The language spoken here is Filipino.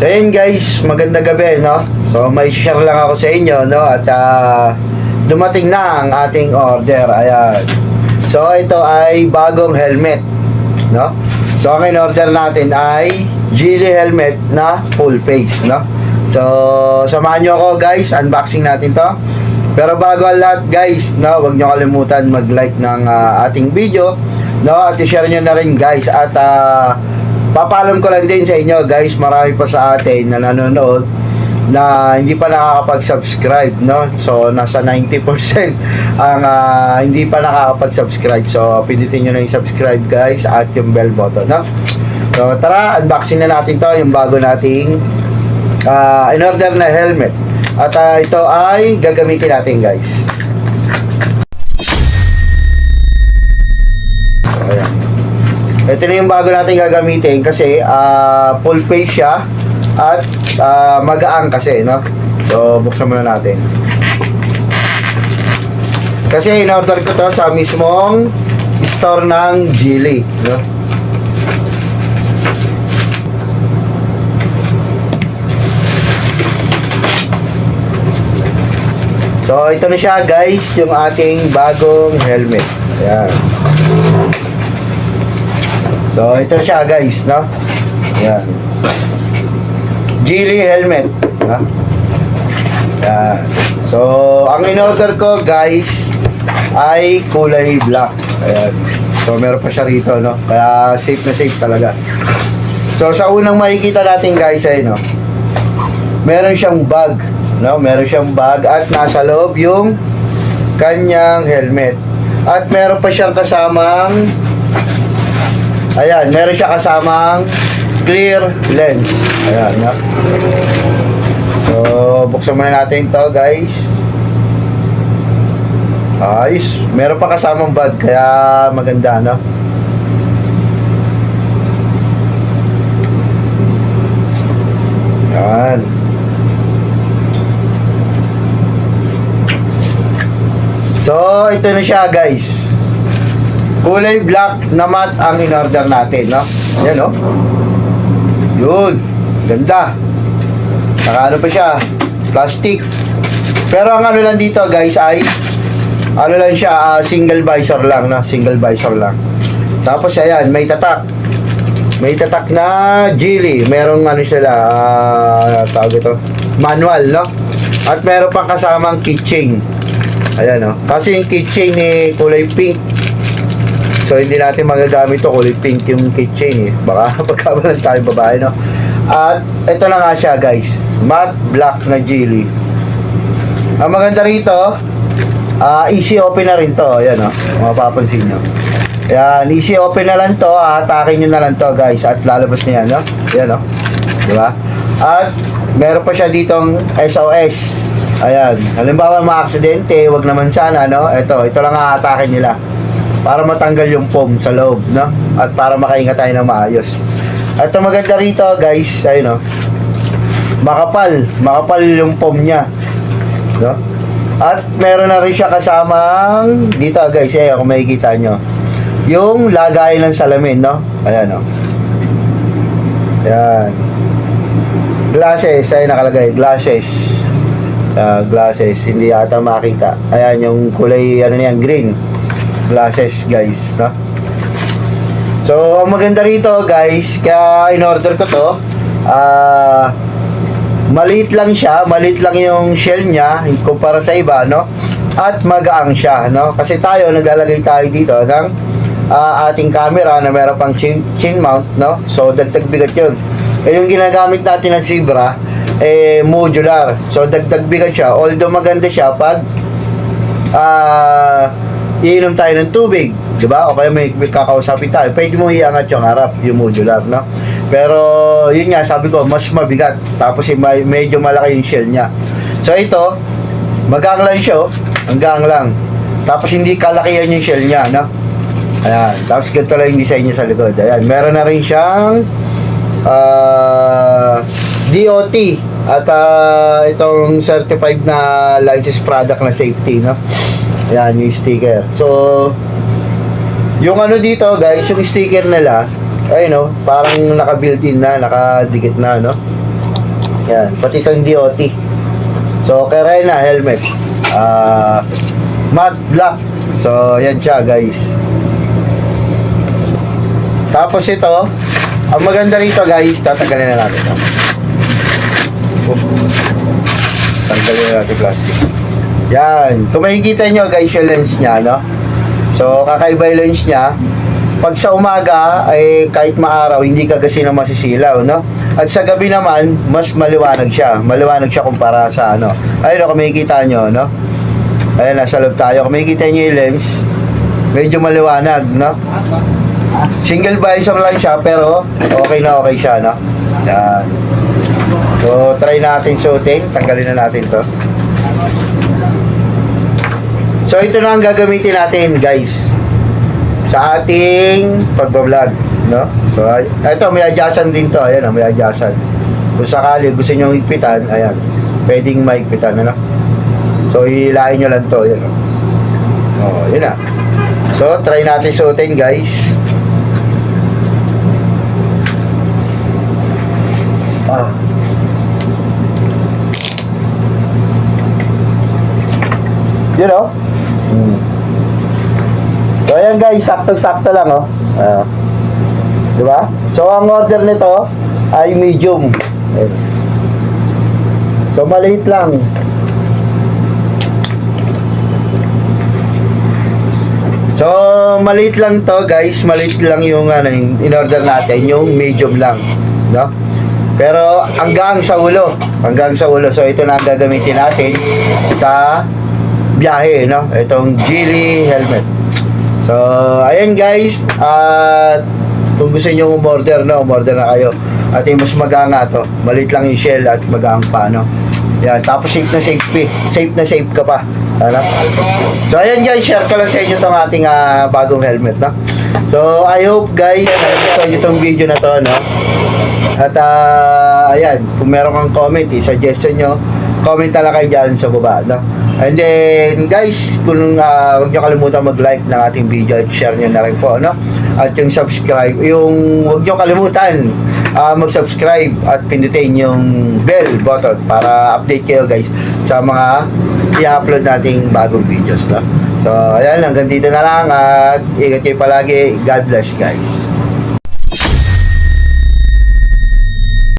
So yun guys, magandang gabi, no? So may share lang ako sa inyo, no? At dumating na ang ating order. Ayan. So ito ay bagong helmet, no? So ang in-order natin ay Geely helmet na full face, no? So samahan nyo ako guys, unboxing natin to. Pero bago ang lahat guys, no, huwag nyo kalimutan mag-like ng ating video, no? At i-share nyo na rin guys. At papaalam ko lang din sa inyo guys, marami pa sa atin na nanonood na hindi pa nakakapag-subscribe, no? So nasa 90% ang hindi pa nakakapag-subscribe. So pindutin nyo na yung subscribe guys at yung bell button, no? So tara, unboxing na natin to, yung bago nating in-order na helmet. At ito ay gagamitin natin guys. So, ayan. Ito na yung bago natin gagamitin kasi full face siya at magaang kasi, no? So buksan muna natin. Kasi in-order ko to sa mismong store ng Geely, no? So ito na siya guys, yung ating bagong helmet. Ayan. So ito na siya guys, no? Ayan. Geely helmet, ha? Ayan. So ang in-order ko guys ay kulay black. Ayan. So meron pa siya rito, no? Kaya safe na safe talaga. So sa unang makikita natin guys ay, no, meron siyang bag, no? Meron siyang bag at nasa loob yung kanyang helmet. At meron pa siyang kasamang, ayan, meron siya kasamang clear lens. Ayan, no? So buksan muna natin to guys. Ayos, meron pa kasamang bag kaya maganda, no? Ayan. So ito na siya guys, kulay black na matte ang in-order natin, no? Yan, no? Yun, ganda. Saka ano pa siya, plastic. Pero ang ano lang dito guys ay ano lang siya, single visor lang, no? Single visor lang. Tapos ayan, may tatak. May tatak na Geely. Merong ano sila, tawag ito, manual, no? At meron pang kasamang keychain. Ayan, no? Kasi yung keychain ni kulay pink. So hindi natin magagamit to kulay pink yung keychain, eh. Baka pagkabalan tayo babae, no? At ito na nga siya guys, matte black na Geely. Ang maganda rito, easy open na rin to. Ayan, no? Mapapansin nyo. Ayan, easy open na lang to. Atakin nyo na lang to guys. At lalabas na yan, no? Ayan, no? Diba? At meron pa siya ditong SOS. Ayan, halimbawa ma-aksidente, wag naman sana, no? Ito lang aatakin nila para matanggal yung foam sa loob, no? At para makahinga tayo ng maayos. At ang maganda rito guys, ayun, no? Makapal yung foam niya, no? At meron na rin siya kasamang dito guys, ayan, kung makikita nyo, yung lagay ng salamin, no? Ayan, no? Ayan. Glasses, ayun nakalagay, glasses. Glasses, hindi yata makita. Ayan, yung kulay, ano niyan, green. Glasses, guys, no? So, ang maganda rito, guys, kaya in-order ko to, maliit lang siya, maliit lang yung shell niya, kumpara sa iba, no? At magaang siya, no? Kasi tayo, naglalagay tayo dito ng ating camera na meron pang chin mount, no? So, dagdag bigat yun. Yung ginagamit natin ng Zebra, modular. So dagdag bigat siya. Although maganda siya pag iinom tayo ng tubig, 'di ba? O kaya may kakausapin tayo, pwede mo iangat yung harap, yung modular, no? Pero yun nga, sabi ko, mas mabigat. Tapos medyo malaki yung shell niya. So ito, magang lang siya, hanggang lang. Tapos hindi kalakihan yung shell niya, no? Ayan. Tapos ganito lang yung design niya sa likod. Ayan. Meron na rin siyang DOT at itong certified na licensed product na safety, no? Ayan yung sticker. So yung ano dito guys, yung sticker nila ay, no, parang naka-built in na, nakadikit na, no? Yan, pati itong DOT. So, kay Reyna, helmet. Matte black. So, yan siya, guys. Tapos ito, ang maganda rito, guys, tatanggalin na natin. Tanggalin na natin plastic. Yan. Kung makikita nyo, guys, yung lens niya, no? So, kakaiba yung lens niya. Pag sa umaga, ay kahit maaraw, hindi ka kasi na masisilaw, no? At sa gabi naman, mas maliwanag siya. Maliwanag siya kumpara sa ano. Ayun, kung makikita nyo, no? Ayan, nasa loob tayo. Kung makikita nyo yung lens, medyo maliwanag, no? Single visor lang siya, pero okay na okay siya, no? Yan. So, try natin suotin. Tanggalin na natin to. So, ito na ang gagamitin natin, guys, sa ating pagbablog, no? So, ito, may adjustan din to. Ayan, may adjustan. Kung sakali gusto nyo higpitan, ayan, pwedeng mahigpitan, ano? So, hilahin nyo lang to. Ayan, oh, yun na. So, try natin suotin, guys. You know? So, ayan guys, sakto-sakto lang, oh. Diba? So, ang order nito ay medium. Ayan. So, maliit lang. So, maliit lang to, guys. Maliit lang yung ano, in-order natin, yung medium lang, no? Pero hanggang sa ulo. Hanggang sa ulo. So, ito na ang gagamitin natin sa biyahe, no? Itong Geely helmet. So, ayan guys. At kung gusto nyo umorder, no? Umorder na kayo. At yung mas maganga to. Maliit lang yung shell at magang pa, no? Yan. Tapos safe na safe. Safe na safe ka pa. Ano? So, ayan guys. Share ko lang sa inyo itong ating bagong helmet, no? So, I hope guys, gusto nyo itong video na to, no? At ayan, kung meron kang comment, suggestion nyo, comment na lang kayo dyan sa baba, no? And then guys, kung huwag nyo kalimutan mag-like ng ating video at share nyo na rin po, no? At yung subscribe, huwag nyo kalimutan mag-subscribe at pindutin yung bell button para update kayo guys sa mga i-upload nating bagong videos, no? So ayan, hanggang dito na lang at ingat kayo palagi. God bless guys.